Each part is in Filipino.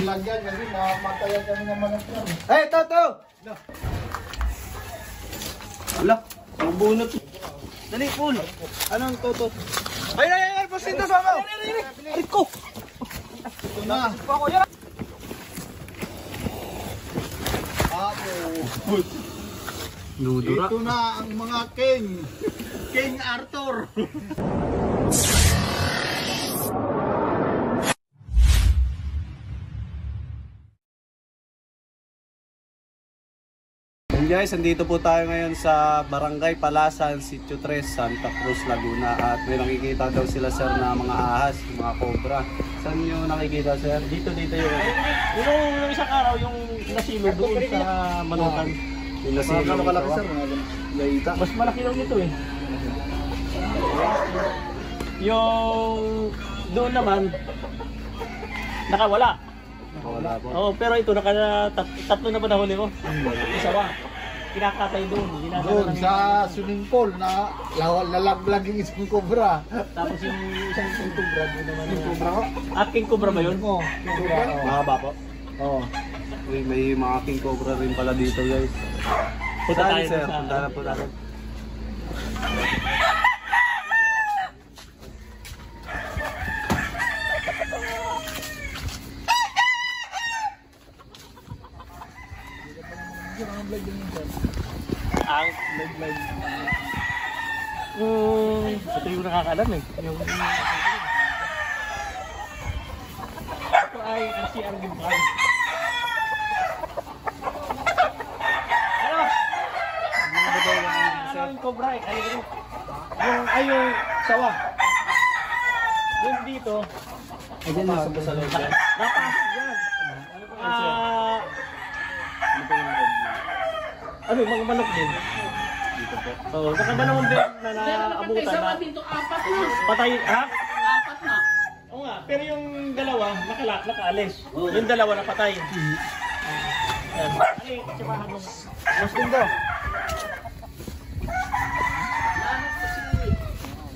lagyan kasi mamatayan kami naman ng plan. Hey, Toto! Wala, mabunot. Dali, Paul. Anong Toto? Ay, pasinto sa ako! Arit ko! Ito na. Ludura. Ito na ang mga king. King Arthur. Guys, andito po tayo ngayon sa Barangay Palasan, Sitio 3, Santa Cruz, Laguna. At may nakikita daw sila, sir, na mga ahas, mga cobra. Saan nyo nakikita, sir? Dito yung... Yung isang araw, yung nasilo doon sa Manukan. Yung nasilo. Ano kalaki, sir? Mas malaki lang nito eh. Yung doon naman, nakawala. Nakawala po. Oo, pero ito, tatlo na ba nahuli mo? Isa ba? Kinakatay doon. Doon sa swimming pool na lalaglag yung isang cobra. Tapos yung isang king cobra doon naman. King cobra ko? King cobra ba yun? Oo. Mahaba po? Oo. Uy, may mga king cobra rin pala dito, guys. Punta tayo, sir. Punta na po natin. Ito yung nakakaalam eh. Ito ay RCR Gimbal. Ano? Ano yung cobra eh? Yung sawa. Yung dito. Ay, dyan na sa loob dyan. Napasok dyan. Ano, mga manok din. Dito po. Oo, nakabanawang din na naabutan na. Patay, ha? Apat na. Oo nga, pero yung dalawa, nakaalis. Yung dalawa na patay. Ayan. Ay, tsimahan mo. Mas gundo.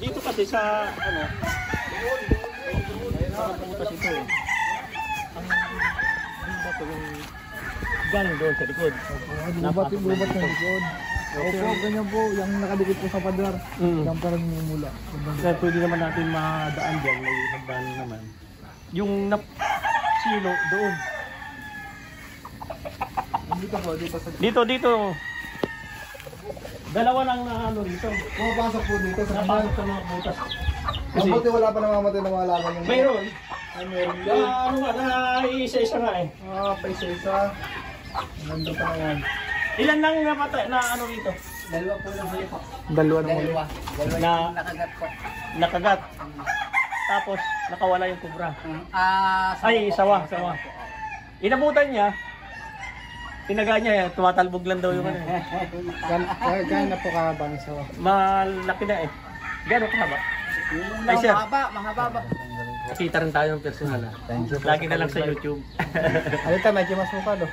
Dito kasi sa, ano, sa kaputas ito eh. Ang bato yung galing doon sa likod. Lubat sa likod. Opo, ganyan po. Yung nakadikit po sa padar. Yan parang mula. Kaya pwede naman natin madaan dyan. May hagdan naman. Yung silo doon. Dito po, dito sa... Dito. Dalawa lang na ano dito. Pumapasok po dito sa Napasok sa mga butas. Mabuti wala pa namamatay ng mga laman yung... Mayroon. Ay, meron Na, din. ano nga, na isa-isa nga eh. Pa isa-isa. Ganda pa naman. Ilan lang napatay na ano dito? Dalawa po lang huli po. Dalawa na huli. Dalawa Na yung nakagat po. nakagat. Tapos nakawala yung kubra. Sawa po. Sawa. Inabutan niya. Tinaga niya, tumatalbog lang daw yung ano. Gano'n na po kahaba ng sawa. Malaki na eh. Gano'n kahaba? Ay, sir. Mahaba. Nakita rin tayo ng personal. Thank you. Lagi na lang sa YouTube. Alita, medyo mas mukha do.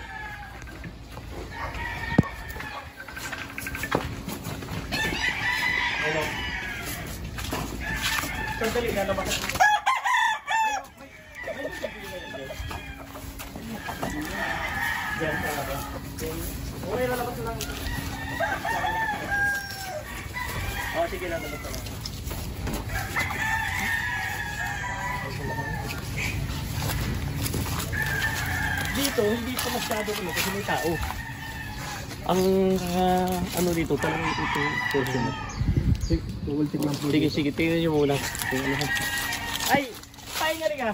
Sandali, lalabas. Yan talaga. Okay, lalabas lang. Sige, lalabas lang. Dito, hindi pa masyado ko kasi may tao. Ang ano dito, talagang ito portion. Sige, tingnan nyo muna. Ay! Pahinga rin ka!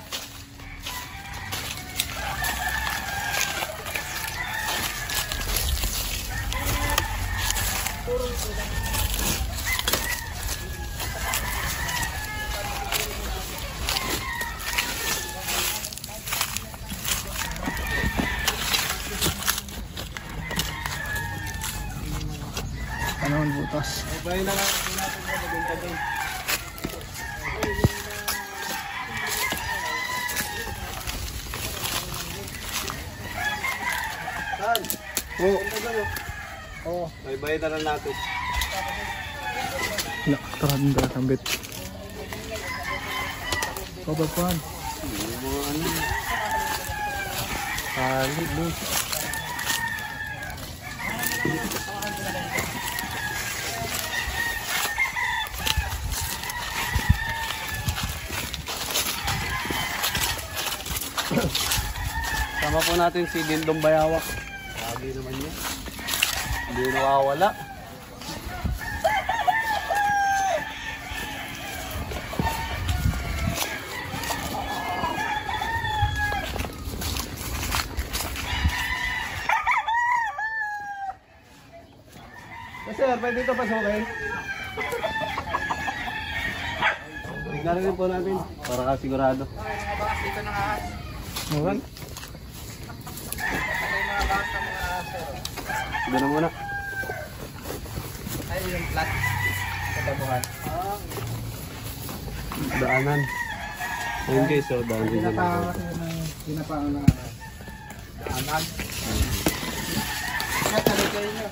Ano ang butas? Bahay na lang natin na maganda din. Saan? Oo. Bahay na lang natin. Nakaranda tambit. Kabapan. Mga ano. Solid, boss. Sama po natin si Dindong Bayawak. Sabi naman niya. Hindi nakawala. Sir, pwede ito pasukin? Tignan rin po natin para kasigurado. Dito na nga. Mulan? Gano'n muna. Ay, yung plat. Katabuhan. Daanan. Ayun guys, so daan din naman. Pinapaan na. Anan. Natalit kayo nyo.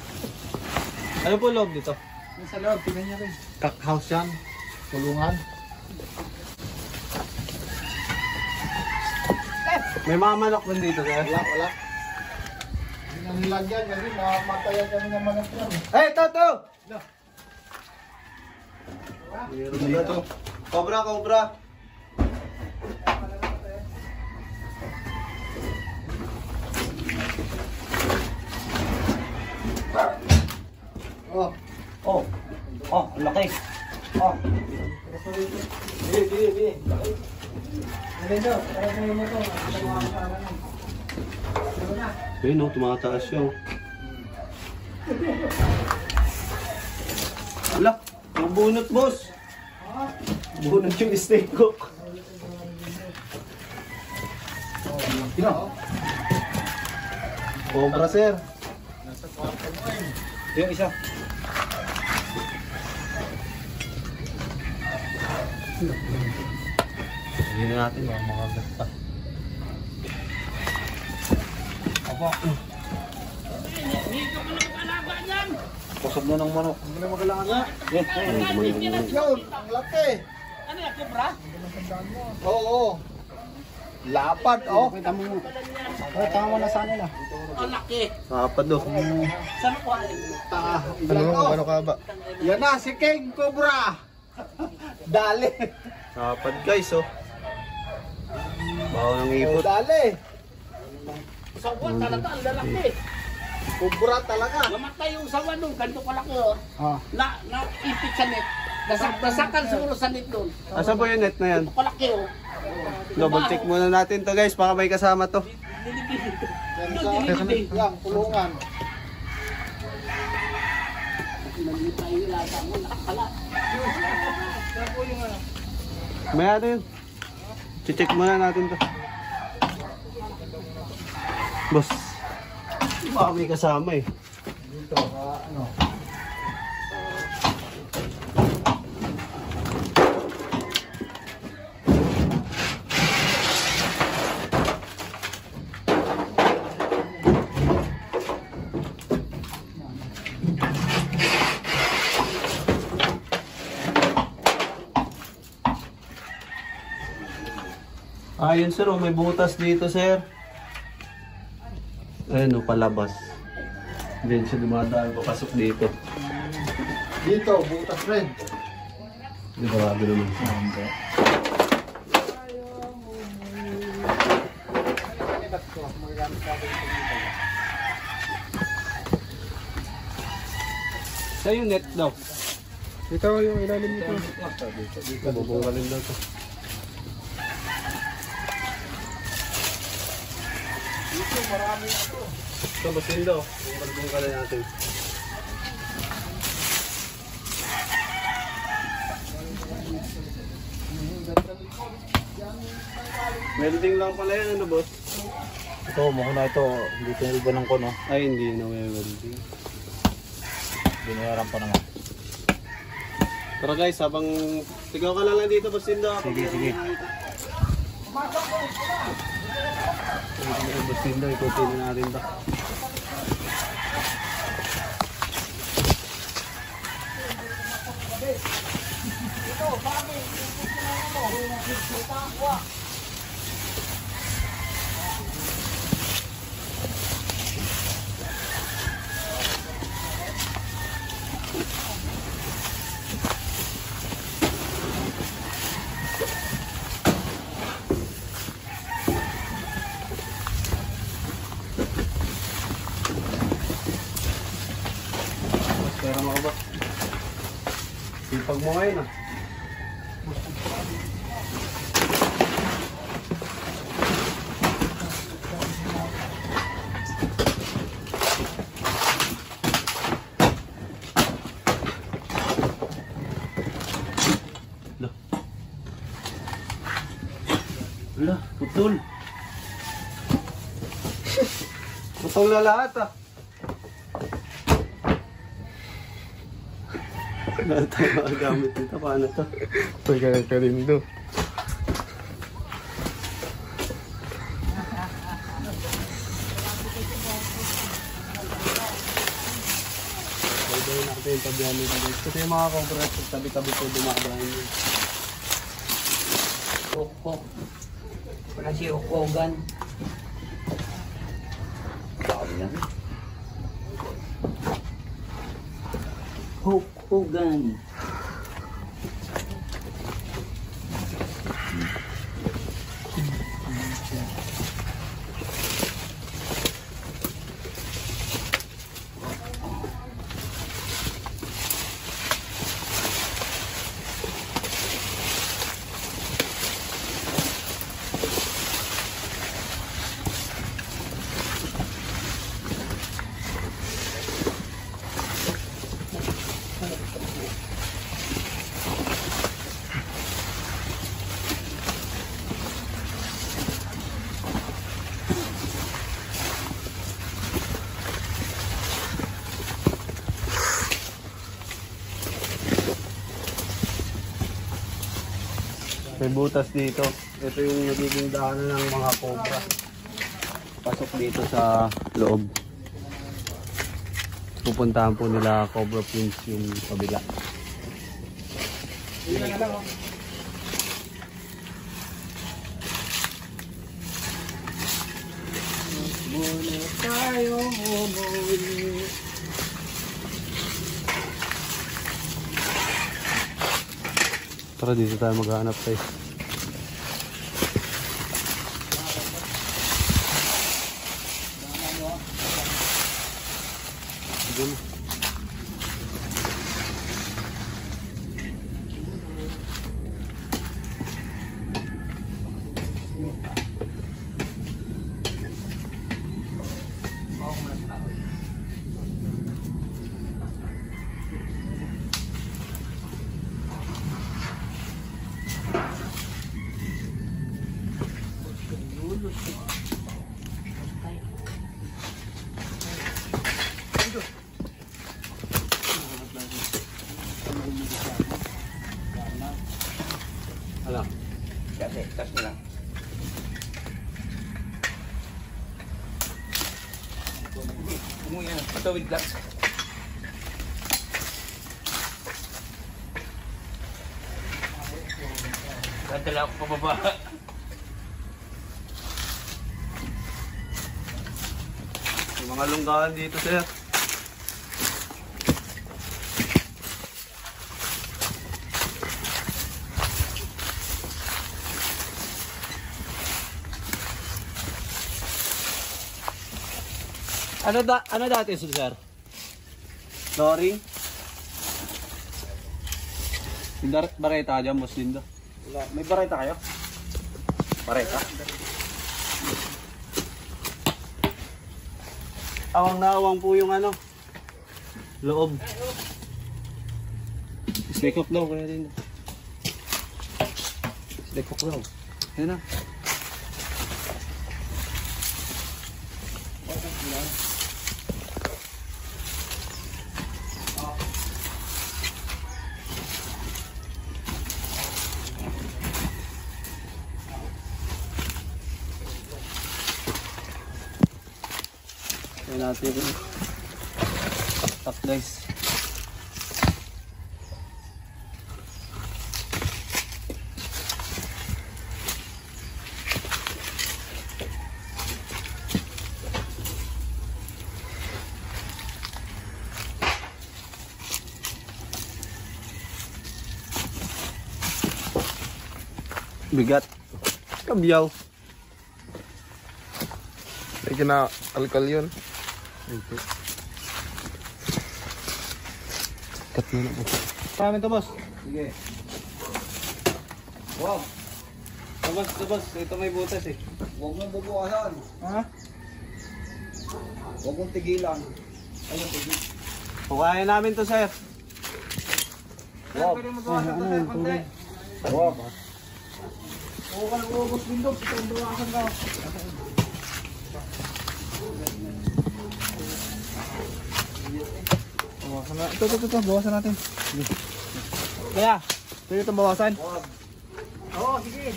Ano po loob dito? Yung sa loob, tingnan niyo rin. Cock house yan. Tulungan. May mga manok ba dito sir? Wala. Hindi na nilagyan kasi mamatayan kami ng manok yan. Hey, Toto! Meron dito. Cobra. Oh, laki. Oh. Bili. Ano daw? Ano mo to? Ayun o, tumataas siya o. Wala, mabunot boss. Bunot yung steak ko. Cobra sir. Nasa kwarto mo eh. Yung isa. Hindi na natin makagat pa. Apa? Kusog na ng manok. Hindi na magalangan na. Yun, ang laki. Ano yan, kubra? Oo. Lapad, oh. Kita mo mo. Tama mo na sa nila. Ang laki. Kapad do. Saan ko? Ano ka ba? Yan na, si King Cobra. Dali. Kapad guys oh. Baho ng ipot. Dali. Sawan talaga, ang lalaki. Cobra talaga. Namatay yung sawan nung ganito kalaki oh. Ah. Na-ipit sa net. Nasakan siguro sa net doon. Asan po yung net na yan? Ito kalaki oh. Double check muna natin to guys, baka may kasama to. Yan sa yan, pulungan. Nagitay yung lasa mo, nakakala. May ano yun? Check muna natin to. Boss, baka may kasama eh. Dito, ano. Ayun sir, oh, may butas dito sir. Ayun oh, palabas. Then siya dumadaan, papasok dito. Dito, butas rin. Di ba, grabe naman. Sa yung net daw. Ito yung ilalim nito. Dito, bubungalin daw to. Dito, marami ito. Ito, basin daw. Bungkalin natin. Welding lang pala yan, ano boss? Ito, mukhang na ito. Hindi tinilbanan ko, no? Ay, hindi na welding. Binayaran pa naman. Tara guys, habang sigaw ka lang dito, basin daw. Sige. Basin daw, ikutin na natin ba? mga boss. Sipag mo ngayon ah. Wala, putol. Putol na lahat ah. Wala tayo makagamit dito. Paano to? Pagka rin do. Pwede natin yung tabihan nito guys. Kasi yung mga cobra tabi-tabi po dumadaan yun. Oko. Wala si Okogan. Okogan. May butas dito. Ito yung nagiging daanan ng mga cobra. Pasok dito sa loob. Pupuntahan po nila Cobra Prince yung kabila. Muna tayo umuwi. Tara, dito tayo maghanap tayo. Hala. Kasi, tas mo lang. Umuwi na. Ito with glass. Dadala ako pababa. Yung mga lunggahan dito, sir. Ano dati sir? Loring? Yung bareta dyan, boss Lindo. May bareta kayo? Bareta? Awang na awang po yung ano, loob. Snake up daw, kaya din. Snake up daw. Yan na. Kaya natin top guys. Bigat. Kabyaw. Ay kina alkal yun. Cut muna po. Pamin to, boss. Sige. Wow. Ito, boss. Ito may butas eh. Huwag mong bubukasan. Ha? Huwag mong tigilan. Ayun, tigil. Pukain namin to, sir. Wow. Pwede mo bukasan to, sir, konti. Wow. Huwag ka nag-uubos window. Ito yung bukasan ka. Bawasan na. Ito. Bawasan natin. Kaya, pwede itong bawasan? Oo, sige.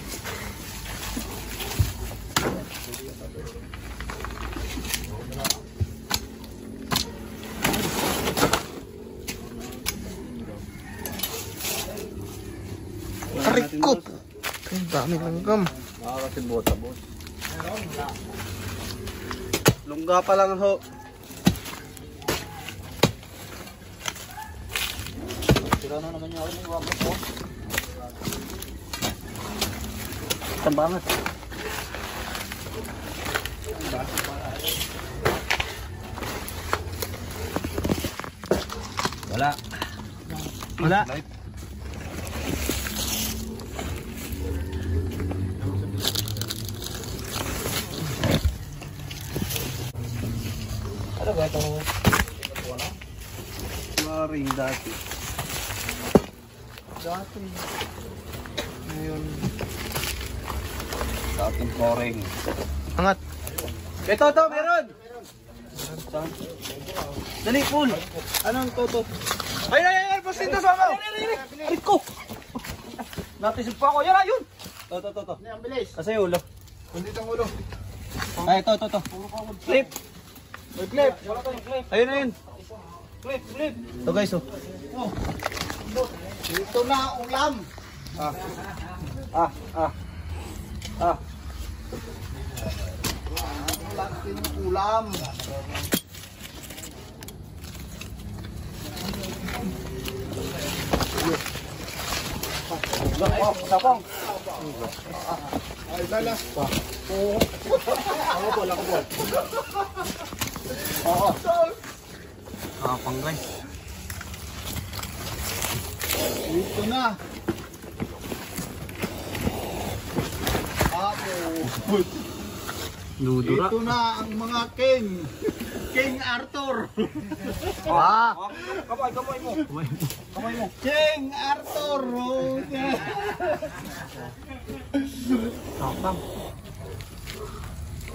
Arikot! Ang dami langgam. Kasi bota, boss. Lungga pa lang ho. Sira na naman yung ako ng wabot ko. Tambangan. Wala. Wala. Ano ba ito? Maring dati. Dati. Ngayon. Dating koring. Angat. Ito, meron! Dali, pull! Anong toto? Ay! Boss dito sa ako! Arit ko! Natisip pa ako. Yan na, yun! To. Ang bilis. Kasi ulo. Nandito ang ulo. Ay, ito. Flip! May clip. Wala tayong clip. Ayun na yun. Clip. Ito guys, oh. Ito na ulam. Laki ng ulam. Sapong! Ay, lalas pa. Ako po. Oo. Kapang guys. Ito na. Ako. Dudura. Ito na ang mga king. King Arthur. Kamay mo. King Arthur. Kapang.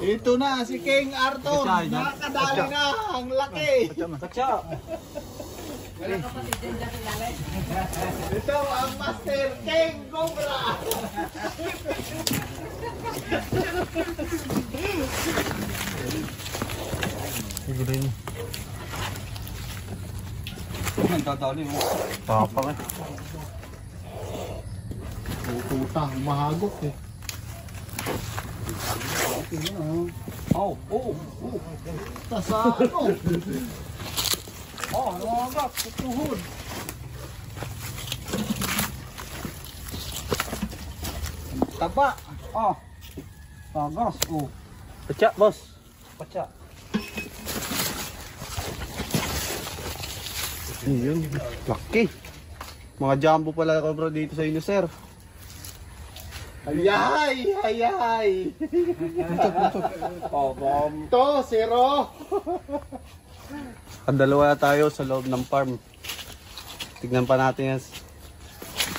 Ito na si King Arthur. Nakakadali na. Ang laki. Katsa. Ito ang Master King Cobra. Sige rin. Nagdadali mo. Kapang eh. Puta, mahagok eh. Oh. Sa ano? Mahagok. Putuhod. Taba. Tagas. Katsa, boss. Pacha. Ayun. Laki. Mga jumbo pala bro dito sa inyo, sir. Hayay. To, zero. Dalawa na tayo sa loob ng farm. Tignan pa natin yan.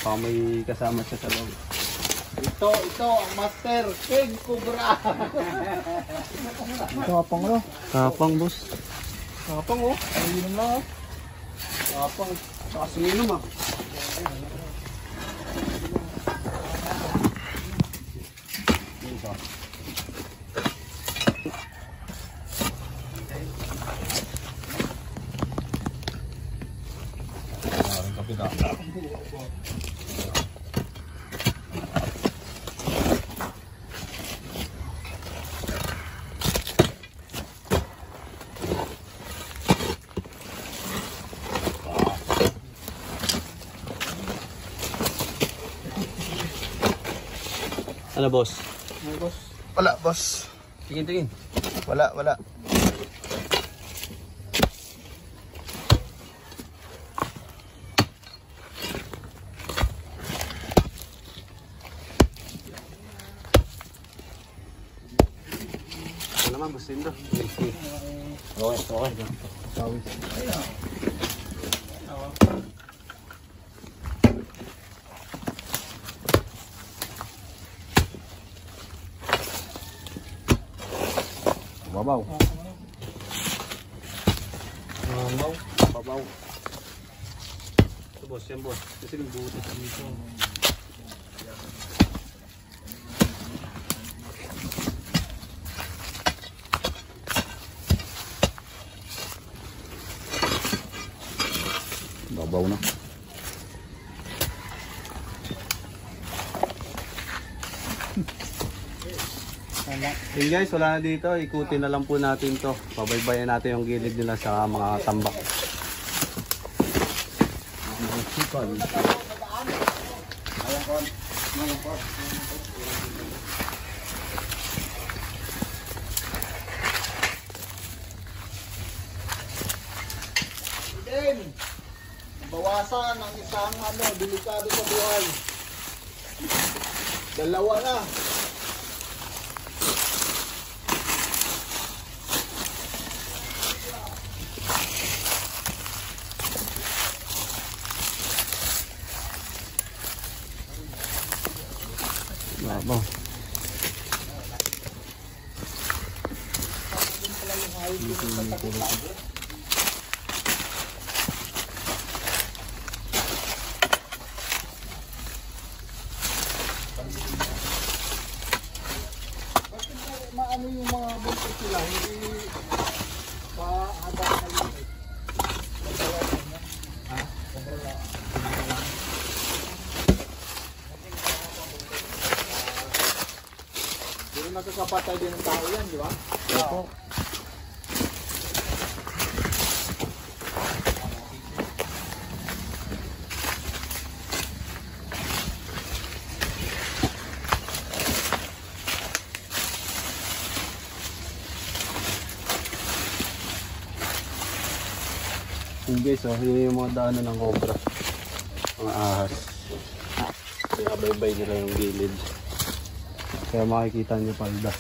Baka may kasama siya sa loob. Ito ang Master King Cobra. Kapang lo. Kapang, boss. Kapang oh. Ayun lang oh. Kapang. Saka suminom ah. Ano, boss? Wala, boss. Tingin. Wala. naman, Bustindo. Okay. Pawis. Babaw. Babaw. Ito boss, yan boss. Kasi yung butas dito. Babaw na. Yun guys, wala na dito. Ikutin na lang po natin to. Pabaybayan natin yung gilid nila sa mga tambak. Bawasan ang isang delikado sa buhay. Dalawa na. Babaw. Maano yung mga buntot sila, hindi pa-haba na yun. Pero nakakapatay din ng tao yan, di ba? Opo. Yung guys, oh, yun yung mga daanan ng cobra. Mga ahas. Kaya baybay nila yung gilid. Kaya makikita nyo palda.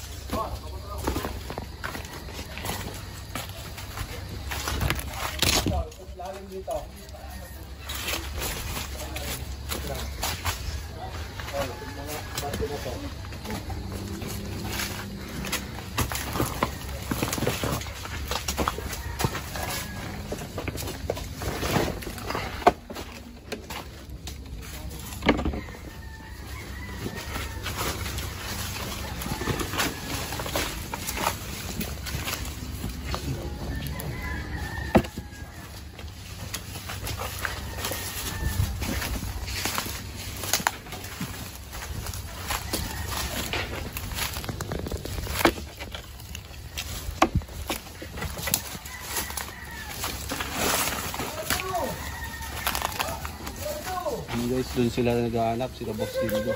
Guys, dun sila naghahanap, sila Boss Dindo.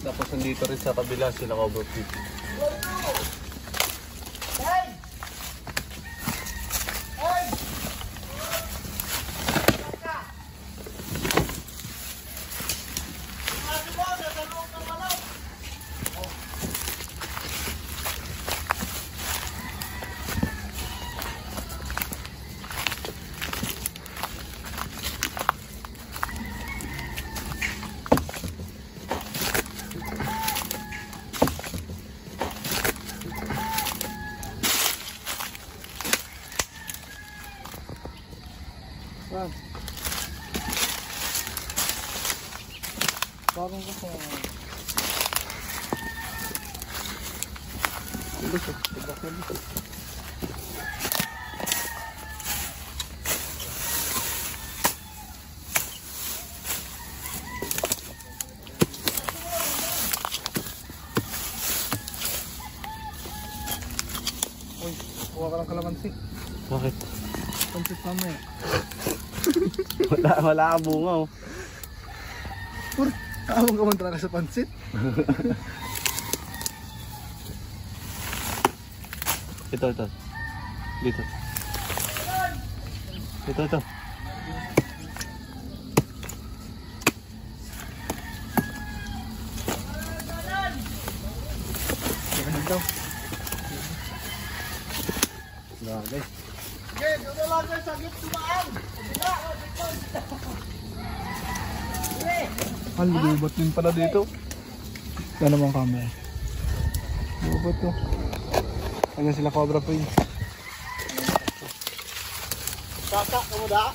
Tapos nandito rin sa kabila sila Cobra City. Parang gusto mo. Uy, kuha ka ng kalamansi. Bakit? Pansit mamaya. Wala ka bunga oh. Pur, kaawang ka man talaga sa pansit. Ito. Dito. Ito. daw. Grabe. Okay, doon na lang guys, sagip tumaan. Ang lubot din pala dito. Yan naman camera. Lubot to. Ayan sila Cobra Prince. Kaka, kamu dah?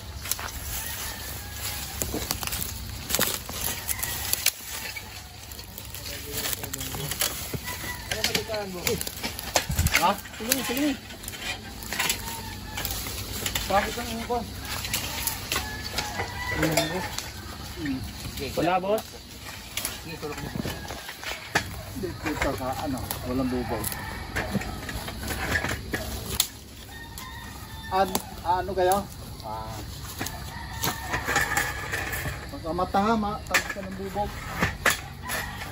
Ha? Sige. Bakit ang ko? Wala, boss. Dito sa ano, walang bubaw. Ano kayo? Mata ha, tapos ka ng bubog.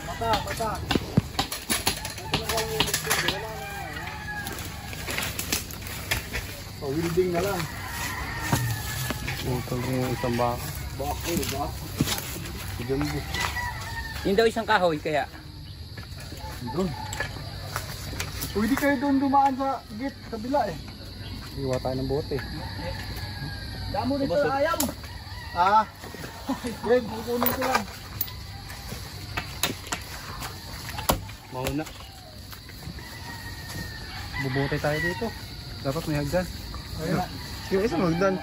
Mata. Wielding na lang. Utol yung isang baka. Bakit ba? Jumbo. Yun daw isang kahoy, kaya. Doon. Pwede kayo doon dumaan sa gate, kabila eh. Iwa tayo ng bote. Damo dito ayam. Greg, kukunin ko lang. Mauna. Bubote tayo dito. Dapat may hagdan. Ayun. Yung isang hagdan.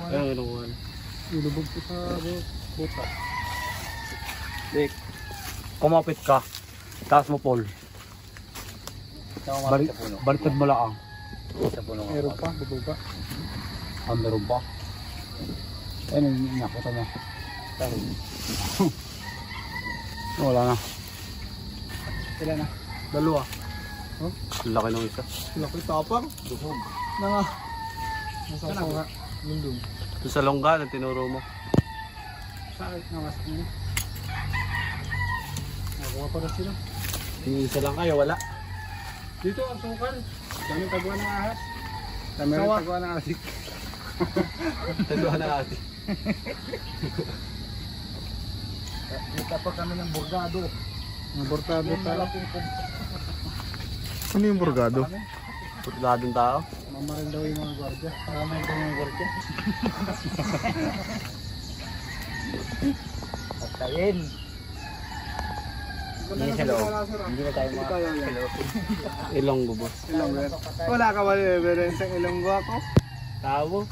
Ayun, nakuha na. Ilubog ko sa buta. Dick, kumapit ka. Taas mo, Paul. Baliktad mo lang. Sa puno nga. Meron pa, bubog pa. Meron pa. Ayun, nakita mo. Wala na. Sila na. Dalawa. Laki ng isa. Laki tapang. Duhog. Nasa nga. Lundong. Ito sa longga na tinuro mo. Sakit na mas ini. Nakuha pa na sila. Isa lang kayo, wala. Dito ang sukal. Kami tagwa ng ahas. Kami tagwa ng asik. Tagwa na ate. Kita pa kami ng burgado. Nabortado Yung tayo. malaking Ano yung burgado? Putladong tao. Mamarin daw yung mga gwardiya. Maraming daw yung gwardiya. Patayin. Hindi sa loob. Hindi na tayo mga Ilong bubos. Wala ka ba evidence ang ilonggo ako? Tao.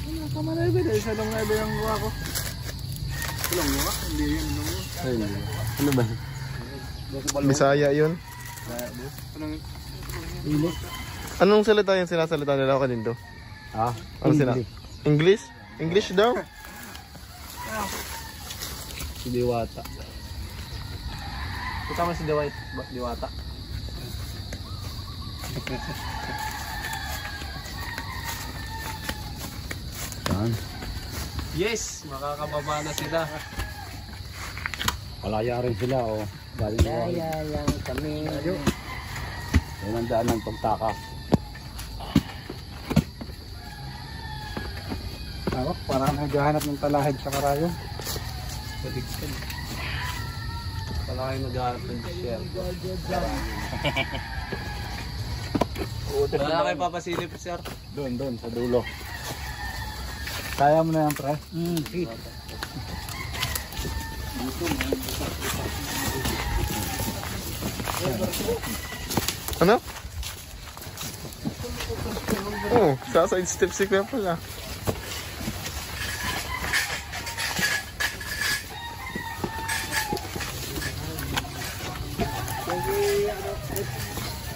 Wala ka man evidence sa ilonggo ako. Ilonggo ka? Hindi yun ilonggo. Ano ba? Bisaya yun. Anong salita yung sinasalita nila ako dito? Ha? Ano sila? English? English daw? Si Diwata. Kasama si Diwata. Saan? Yes! Makakababa na sila. Palaya rin sila, oh. Palaya lang kami. Yan ang daan ng pagtakas. Tawag, parang naghahanap ng talahib sa karayon. Paligsan. Pala kayo nag-aarap ng share. Wala na kayo papasilip, sir. Doon, sa dulo. Kaya mo na yan, pre. Ano? Oh, sa side step si Kuya pala.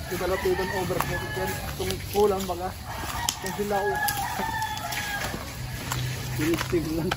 Kita latudan over kung kulang baga. Kung sila o. Sinistig lang.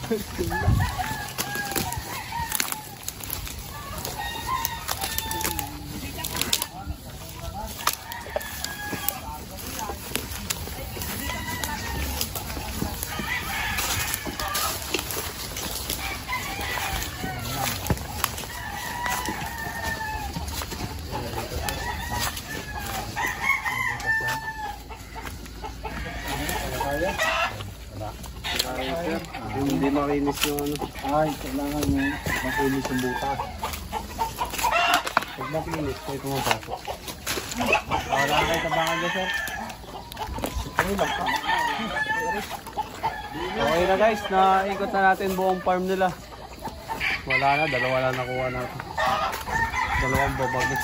Hindi makinis yung ano. Ay, kailangan yung makinis yung butas. Pag makinis, kayo pumapasok. Wala na kayo tabangan dyan, sir. Okay na guys, naikot na natin buong farm nila. Wala na, dalawa na nakuha natin. Dalawang babagis.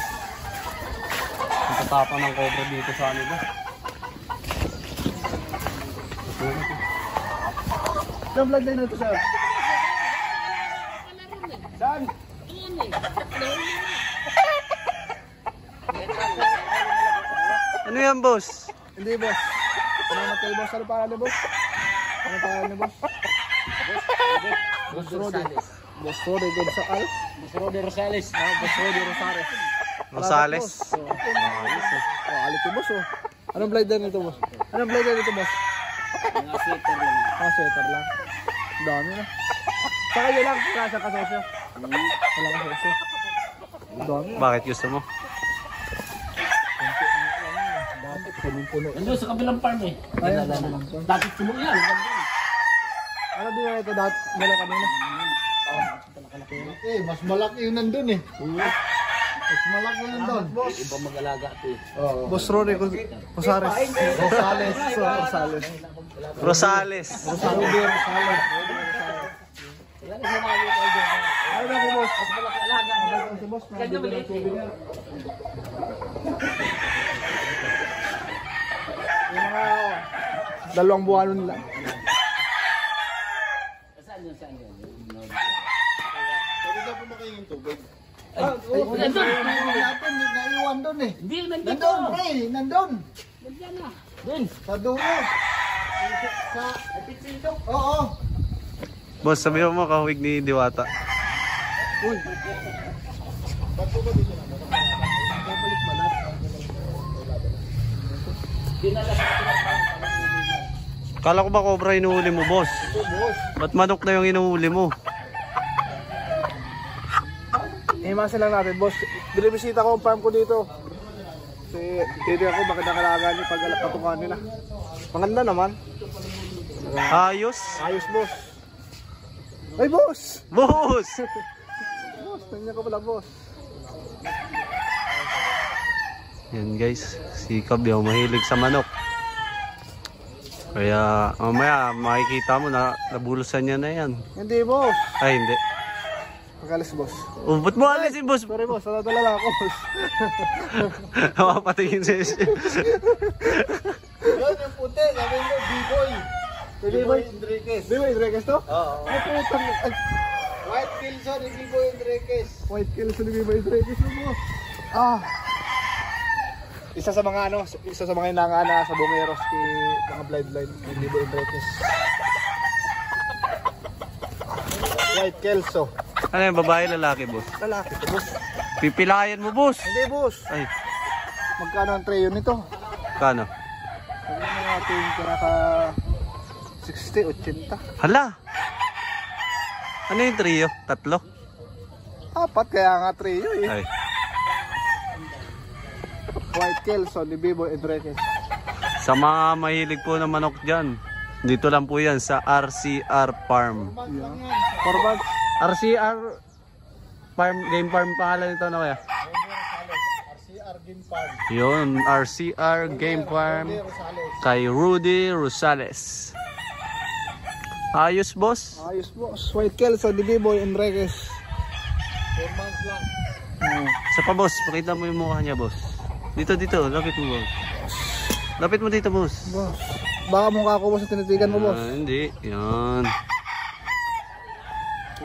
Ang tatapang ng cobra dito sa ano ba? Ilang vlog na ito, sir? Saan? Ano yan, boss? Hindi, boss. Salamat kayo, boss. Ano pangalan ni boss? Ano pangalan ni boss? Boss Rodi. Boss Rodi Gonzales. Boss Rodi Rosales. Boss Rodi Rosales. Rosales. Alit yung boss, oh. Anong blinder nito, boss? Anong blinder nito, boss? Mga sweater lang. Sweater lang. Dami na. Sa kayo lang, nasa kasosyo. Wala kasosyo. Dami na. Bakit gusto mo? Punong-puno. Nandun sa kabilang farm eh. Dati puno yan. Ano din na ito dati? Dala kanina. Mas malaki yung nandun eh. Mas malaki yung nandun. Iba mag-alaga ito eh. Boss Rory Rosales. Rosales. Rosales. Ano na po, boss? Mas malaki alaga. Si boss, Ganyan maliit eh. yung mga 2 buwan nila. Saan yun? Saan yun? Pwede na po makingin tubig. Nandun. Natin, naiwan doon eh. Hindi, nandito. Nandun, pre, nandun. Nandiyan na. Dun. Sa dulo. Sa epitsindok. Oo. Boss, sabihin mo kahawig ni Diwata. Uy. Ba't po ba dito na? Kala ko ba cobra inuuli mo, boss? Ito, boss. Ba't manok na yung inuuli mo? Imasin lang natin, boss. Binibisita ko ang farm ko dito. Kasi dito ako, magandang alaga niyo pag patungan nila. Maganda naman. Ayos. Ayos, boss. Ay, boss! Boss! Boss, tingnan ko pala, boss. Yan guys, si Kabyaw mahilig sa manok. Kaya mamaya makikita mo na nabulusan niya na yan. Hindi, boss. Ay hindi. Pagalis, boss. Oh, ba't mo alisin, boss? Sorry, boss. Nadala lang ako, boss. Mapatingin sa isyo. Yan, yung puti. Sabi mo, B-boy. B-boy Enriquez. B-boy Enriquez to? Oo. Ay, putang. White Kilson ni B-boy Enriquez. White Kilson ni B-boy Enriquez, boss. Isa sa mga inangana sa Bungeros kay mga blind ni B-boy Enriquez. White Kelso. Ano yung babae, lalaki, boss? Lalaki to, boss. Pipilayan mo, boss. Hindi, boss. Ay, Magkano ang tray nito? kano? Sabi na natin naka 60, 80. Hala! Ano yung trio? 3? 4 kaya nga trio eh. Ay. White Kelson ni B-boy Enriquez. Sa mga mahilig po ng manok dyan, dito lang po yan sa RCR Farm. Format. RCR Farm, Game Farm pangalan nito na kaya? RCR Game Farm. Yun, RCR Game Farm Rosales. kay Rudy Rosales. Ayos, boss. Ayos, boss. White Kelson ni B-boy Enriquez. 4 months lang. Sa pa, boss, pakita mo yung mukha niya, boss. Dito, lapit mo, boss. Lapit mo dito, boss. Boss. Baka mukha ko, boss, sa tinitigan mo, boss. Hindi, yan.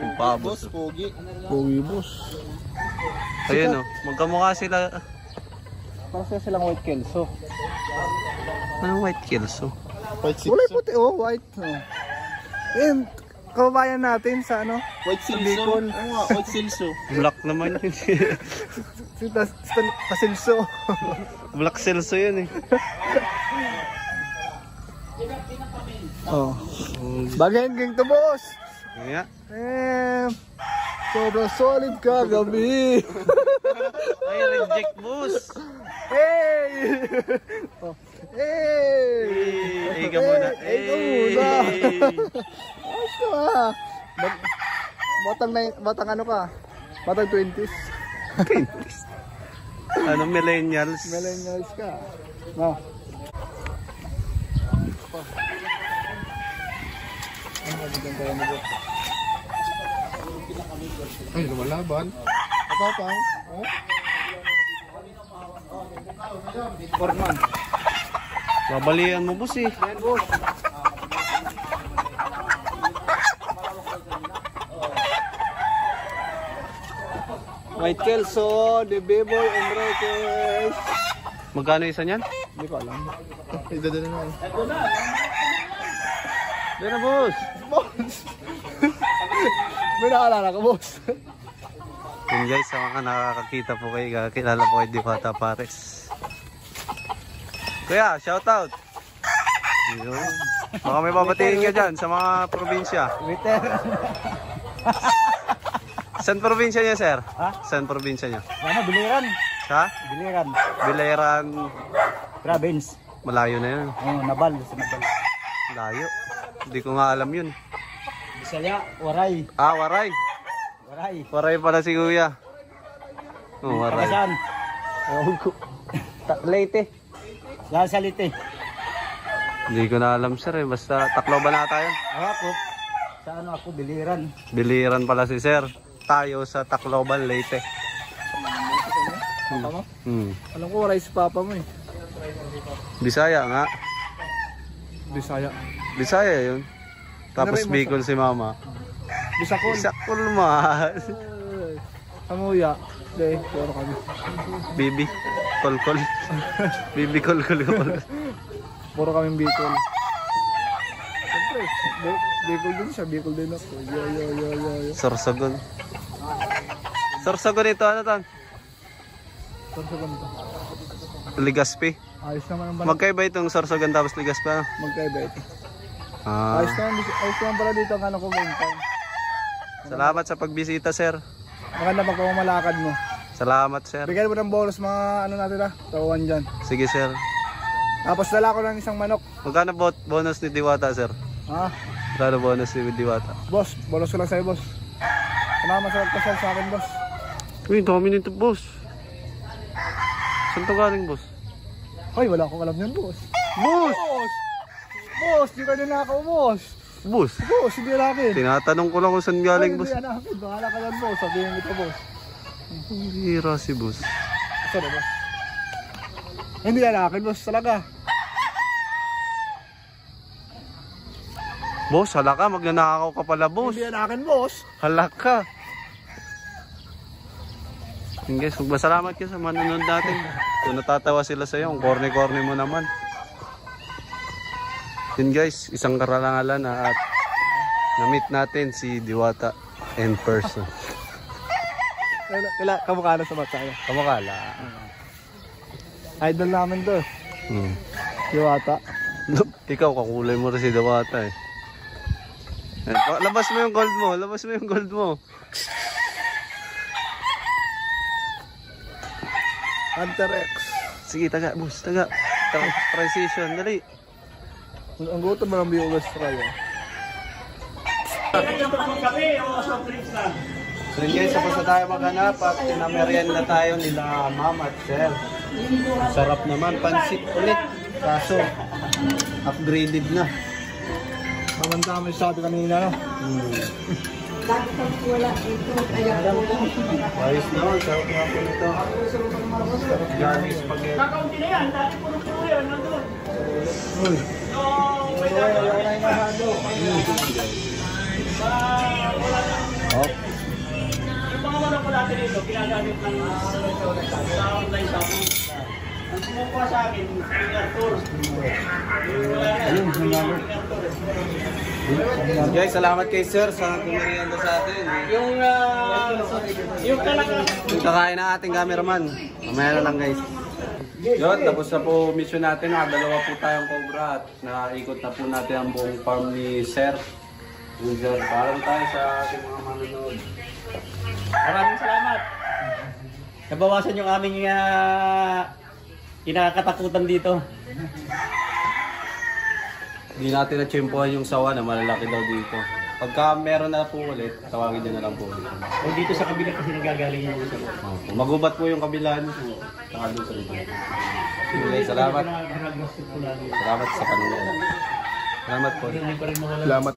Yung pa, boss. Pogi. Pogi, boss. Ayun, oh. Magkamukha sila. Parang silang White Kelso. Anong white kills, oh? White Wala puti, oh. White. Oh. And, kababayan natin sa ano? White Silso. White Silso. Black naman yun. Si Tasilso. Black Celso yun, eh. Oh. Bageng to, boss. Kaya. Sobrang solid ka, gabi. Ay, reject, boss. Hey! Oh. Hey! Hey, ka muna. Hey, ka muna. Ayos ka ba? Batang ano ka? Batang 20s. 20s. Ano, millennials? Millennials ka. No. Ay, lumalaban. Kapapang. Oh. Forman. Babalian mo, boss eh. Yan, boss. White Kelso, De Beboy, Enriquez. Magkano isa niyan? Hindi ko alam. Idadala na eh. Dito na, boss. Boss! May nakalala ka, boss. Yun guys, sa mga nakakakita po kayo, kakilala po kay Diwata Pares. Kuya, shoutout! Yun. Baka may babatiin ka dyan sa mga probinsya. Twitter. Saan probinsya niya, sir? Ha? Saan probinsya niya? Ano, Biliran? Sa? Biliran. Bileran. Province. Malayo na yun. Oh, Nabal. Sa Nabal. Layo. Hindi ko nga alam yun. Bisaya, Waray. Ah, Waray. Waray. Waray pala si kuya. Oh, Waray. Saan? Ewan ko. Leyte. Saan sa Lite? Hindi ko na alam, sir eh. Basta Tacloban na tayo. Ako. Sa ano ako, Biliran. Biliran pala si sir. Tayo sa Tacloban, Leyte. Papa mo? Hmm. Alam ko, Waray si Papa mo eh. Bisaya nga. Bisaya. Bisaya yun. Tapos Ano ba yung Bicol si mama. Bisakol. Bisakol mas. Samuya. Hindi, puro kami. Bibi. Kolkol. Bibi kolkol. Puro kaming Bicol. Siyempre, Bicol din siya. Bicol din ako. Yo. Sorsogon. Sorsogon ito, ano tan? Saan sa ganito? Ligaspi. Ayos naman ang banat. Magkaiba itong Sorsogon tapos Ligaspi, ano? Magkaiba ito. Ah. Ayos naman pala dito ang ano ko main town. Salamat sa pagbisita, sir. Maganda pag pumalakad mo. Salamat, sir. Bigyan mo ng bonus mga ano natin tawaan dyan. Sige, sir. Tapos dala ko ng isang manok. Magkano bonus ni Diwata, sir? Ha? Magkano bonus ni Diwata? Boss, bonus ko lang sa'yo, boss. Salamat sa pagpasal sa akin, boss. Uy, dami nito, boss. Saan to galing, boss? Hoy, wala akong alam yun, boss. Boss! Boss, di ka ninakaw, boss. Boss! Boss, hindi namin. Tinatanong ko lang kung saan galing, boss. Hindi namin. Bahala ka yan, boss. Sabihin ito, boss. Hira si boss. Saan, boss? Hindi na akin, boss. Talaga. Boss, hala ka. Magnanakaw ka pala, boss. Hindi na akin, boss. Hala ka. Yun guys, magpasalamat ka sa manonood natin. Kung natatawa sila sa iyo, ang corny-corny mo naman. Yun guys, isang karangalan na at na-meet natin si Diwata in person. Kamukha na sa mata niya. Kamakala. Idol namin to. Diwata. Ikaw, kakulay mo rin si Diwata eh. Labas mo yung gold mo, labas mo yung gold mo. Hunter X. Sige, taga, boss, taga. Precision, dali. Ang gutom mo ng viewers try. So yun guys, tapos na tayo maghanap at pinamerienda tayo nila mama at sir. Sarap naman, pansit ulit. Kaso, upgraded na. Mamanta kami sa atin kanina, no? Ayos naman, sarap nga po nito. Johnny Spaghetti. Kakaunti na yan, dati puro yan, nandun. Uy. Oh. Yung mga manok ko dati dito, ginagamit ng sa online shopping. Ang kumukuha sa akin, King Arthur. Ayun, King Arthur. Guys, salamat kay sir sa kumerienda sa atin. Yung talaga. Yung kakain ng ating cameraman. Mamaya na lang guys. Yun, tapos na po mission natin. Dalawa po tayong cobra at naikot na po natin ang buong farm ni sir. Yun sir, paalam tayo sa ating mga manonood. Maraming salamat. Nabawasan yung aming kinakatakutan dito. Hindi natin na-chimpuhan yung sawa na malalaki daw dito. Pagka meron na po ulit, tawagin nyo na lang po ulit. O dito sa kabila kasi nagagaling yung isa. Magubat po yung kabila nyo. Saka doon sa likod. Okay, salamat. Pinag-gusto ko lagi. Salamat sa panonood. Salamat po. Hindi pa rin mawala. Salamat.